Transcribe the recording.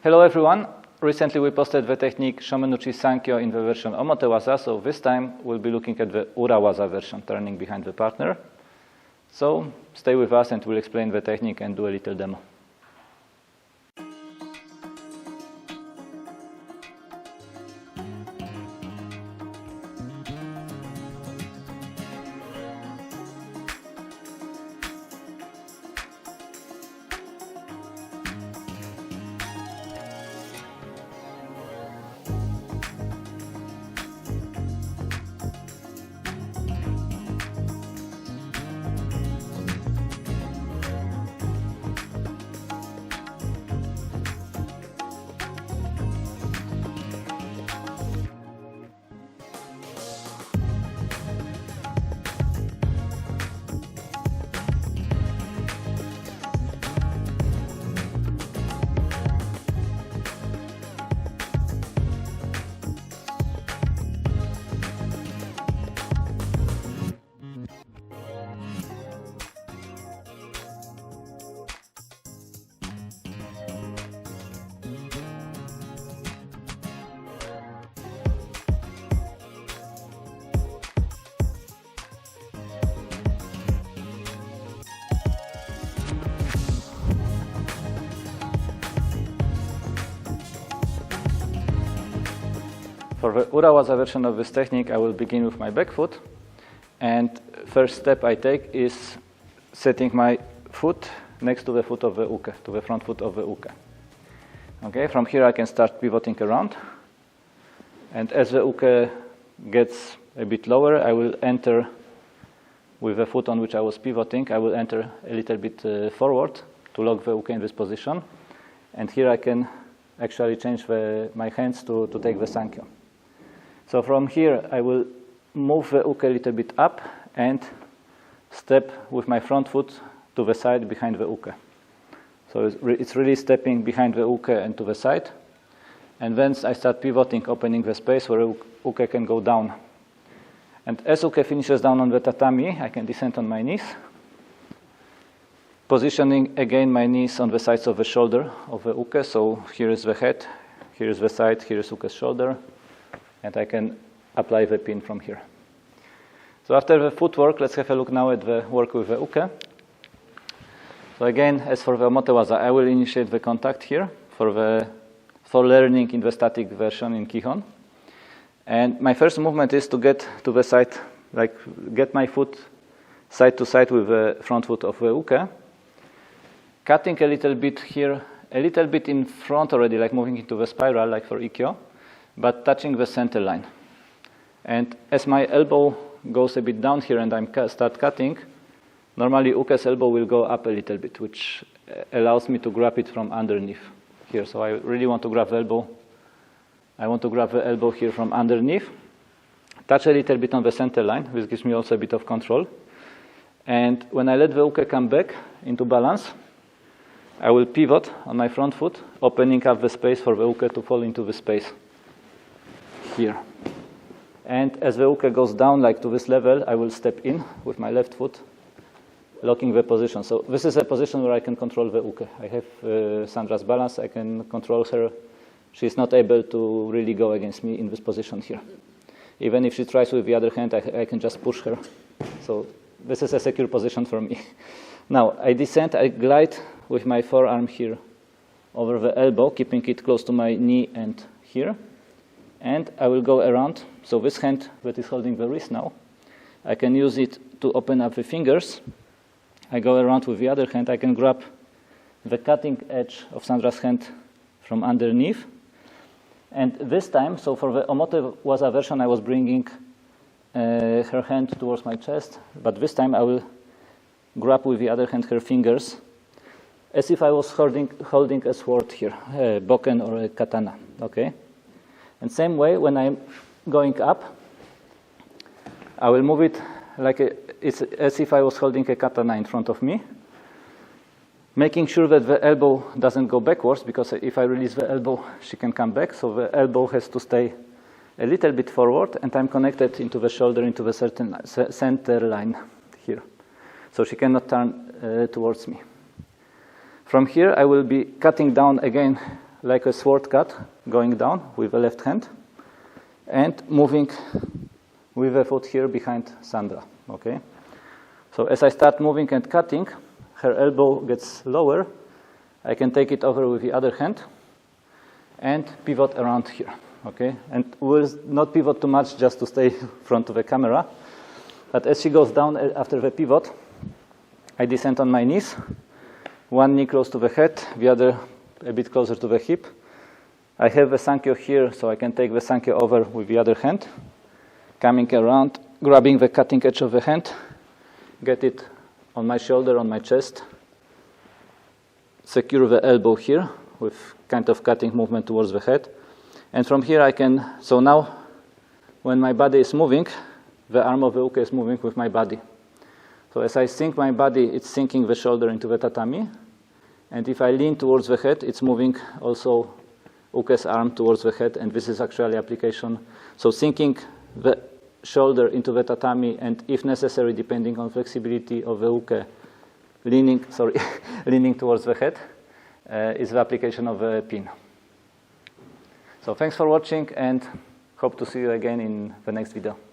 Hello everyone. Recently we posted the technique Shomen'uchi Sankyo in the version omote waza, so this time we'll be looking at the ura waza version, turning behind the partner. So stay with us and we'll explain the technique and do a little demo. For the ura waza version of this technique, I will begin with my back foot. And first step I take is setting my foot next to the foot of the uke, to the front foot of the uke. Okay, from here I can start pivoting around. And as the uke gets a bit lower, I will enter with the foot on which I was pivoting. I will enter a little bit forward to lock the uke in this position. And here I can actually change my hands to take the Sankyo. So from here, I will move the uke a little bit up and step with my front foot to the side behind the uke. So it's really stepping behind the uke and to the side. And then I start pivoting, opening the space where uke can go down. And as uke finishes down on the tatami, I can descend on my knees, positioning again my knees on the sides of the shoulder of the uke. So here is the head, here is the side, here is uke's shoulder. And I can apply the pin from here. So after the footwork, let's have a look now at the work with the uke. So again, as for the omote waza, I will initiate the contact here for learning in the static version in Kihon. And my first movement is to get to the side, like get my foot side to side with the front foot of the uke, cutting a little bit here, a little bit in front already, like moving into the spiral, like for Ikkyo, but touching the center line. And as my elbow goes a bit down here and I start cutting, normally uke's elbow will go up a little bit, which allows me to grab it from underneath here. So I really want to grab the elbow. I want to grab the elbow here from underneath, touch a little bit on the center line, which gives me also a bit of control. And when I let the uke come back into balance, I will pivot on my front foot, opening up the space for the uke to fall into the space here. And as the uke goes down like to this level, I will step in with my left foot, locking the position. So this is a position where I can control the uke. I have Sandra's balance, I can control her. She's not able to really go against me in this position here. Even if she tries with the other hand, I can just push her. So this is a secure position for me. Now I descend, I glide with my forearm here over the elbow, keeping it close to my knee and here. And I will go around. So this hand that is holding the wrist now, I can use it to open up the fingers. I go around with the other hand. I can grab the cutting edge of Sandra's hand from underneath. And this time, so for the omote waza version, I was bringing her hand towards my chest. But this time I will grab with the other hand her fingers as if I was holding a sword here, a boken or a katana. Okay? And same way, when I'm going up, I will move it like it's as if I was holding a katana in front of me, making sure that the elbow doesn't go backwards, because if I release the elbow, she can come back. So the elbow has to stay a little bit forward, and I'm connected into the shoulder, into the center line here. So she cannot turn towards me. From here, I will be cutting down again like a sword cut going down with the left hand and moving with the foot here behind Sandra, okay? So as I start moving and cutting, her elbow gets lower. I can take it over with the other hand and pivot around here, okay? And we'll not pivot too much just to stay in front of the camera. But as she goes down after the pivot, I descend on my knees, one knee close to the head, the other a bit closer to the hip. I have the Sankyo here, so I can take the Sankyo over with the other hand, coming around, grabbing the cutting edge of the hand, get it on my shoulder, on my chest, secure the elbow here with kind of cutting movement towards the head. And from here I can, so now when my body is moving, the arm of the uke is moving with my body. So as I sink my body, it's sinking the shoulder into the tatami. And if I lean towards the head, it's moving also uke's arm towards the head, and this is actually application. So sinking the shoulder into the tatami, and if necessary, depending on flexibility of the uke, leaning towards the head, is the application of the pin. So thanks for watching, and hope to see you again in the next video.